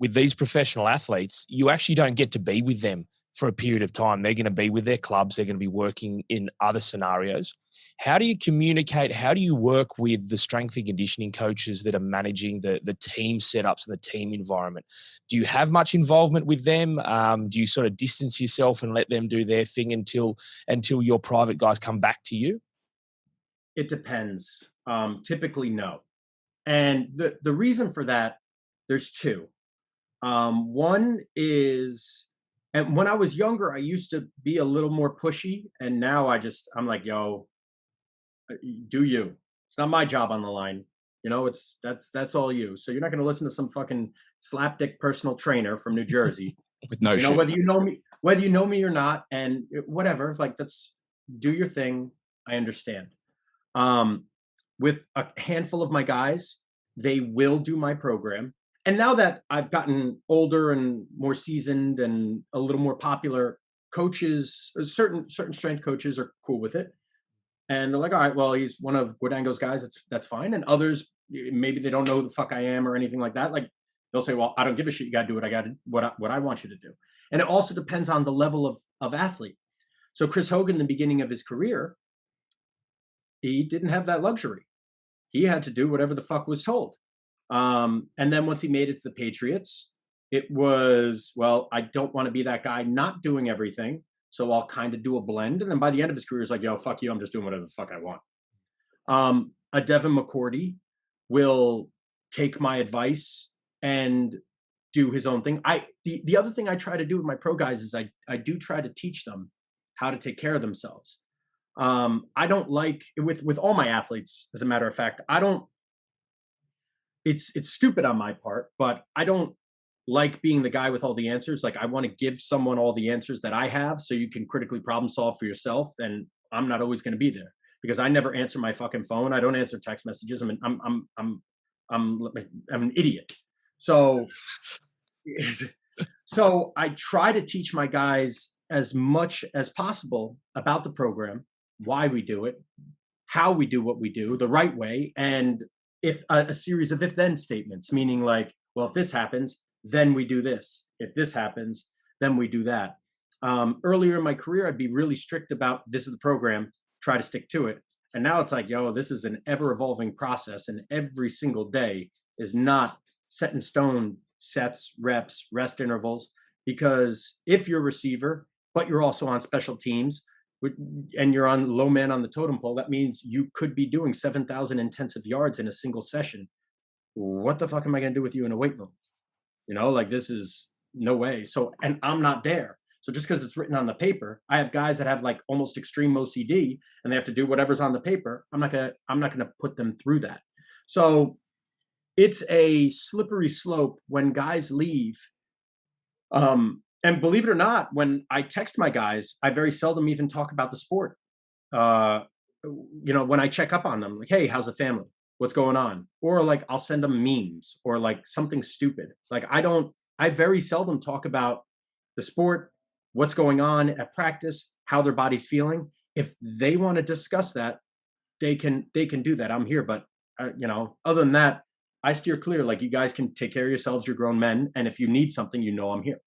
with these professional athletes, you actually don't get to be with them for a period of time. They're going to be with their clubs. They're going to be working in other scenarios. How do you communicate? How do you work with the strength and conditioning coaches that are managing the team setups and the team environment? Do you have much involvement with them? Do you sort of distance yourself and let them do their thing until your private guys come back to you? It depends. Typically, no. And the reason for that, there's two. One is, and when I was younger, I used to be a little more pushy, and now I'm like, yo, do you? It's not my job on the line. That's all you. So you're not going to listen to some fucking slapdick personal trainer from New Jersey. With no shit. Whether you know me or not, and whatever. Like, that's do your thing. I understand. With a handful of my guys, they will do my program. And now that I've gotten older and more seasoned and a little more popular, coaches, certain strength coaches are cool with it. And they're like, all right, well, he's one of Guadango's guys. That's fine. And others, maybe they don't know who the fuck I am or anything like that. Like, they'll say, well, I don't give a shit. You got to do what I want you to do. And it also depends on the level of athlete. So Chris Hogan, in the beginning of his career, he didn't have that luxury. He had to do whatever the fuck was told. And then once he made it to the Patriots, it was, well, I don't want to be that guy not doing everything. So I'll kind of do a blend. And then by the end of his career, it's like, yo, fuck you. I'm just doing whatever the fuck I want. A Devin McCourty will take my advice and do his own thing. The other thing I try to do with my pro guys is I do try to teach them how to take care of themselves. I don't like with all my athletes, as a matter of fact, it's stupid on my part, but I don't like being the guy with all the answers. Like, I want to give someone all the answers that I have so you can critically problem solve for yourself. And I'm not always going to be there because I never answer my fucking phone. I don't answer text messages. I'm an idiot. So I try to teach my guys as much as possible about the program, why we do it, how we do what we do the right way, and if a series of if-then statements, meaning like, well, if this happens, then we do this. If this happens, then we do that. Earlier in my career, I'd be really strict about this is the program, try to stick to it. And now it's like, yo, this is an ever-evolving process, and every single day is not set in stone sets, reps, rest intervals, because if you're a receiver, but you're also on special teams, and you're on low man on the totem pole, that means you could be doing 7,000 intensive yards in a single session. What the fuck am I going to do with you in a weight room? Like, this is no way. So, and I'm not there. So just because it's written on the paper, I have guys that have like almost extreme OCD and they have to do whatever's on the paper. I'm not going to put them through that. So it's a slippery slope when guys leave. And believe it or not, when I text my guys, I very seldom even talk about the sport. When I check up on them, like, hey, how's the family? What's going on? Or like, I'll send them memes or like something stupid. Like, I very seldom talk about the sport, what's going on at practice, how their body's feeling. If they want to discuss that, they can do that. I'm here. But, other than that, I steer clear. Like, you guys can take care of yourselves. You're grown men. And if you need something, I'm here.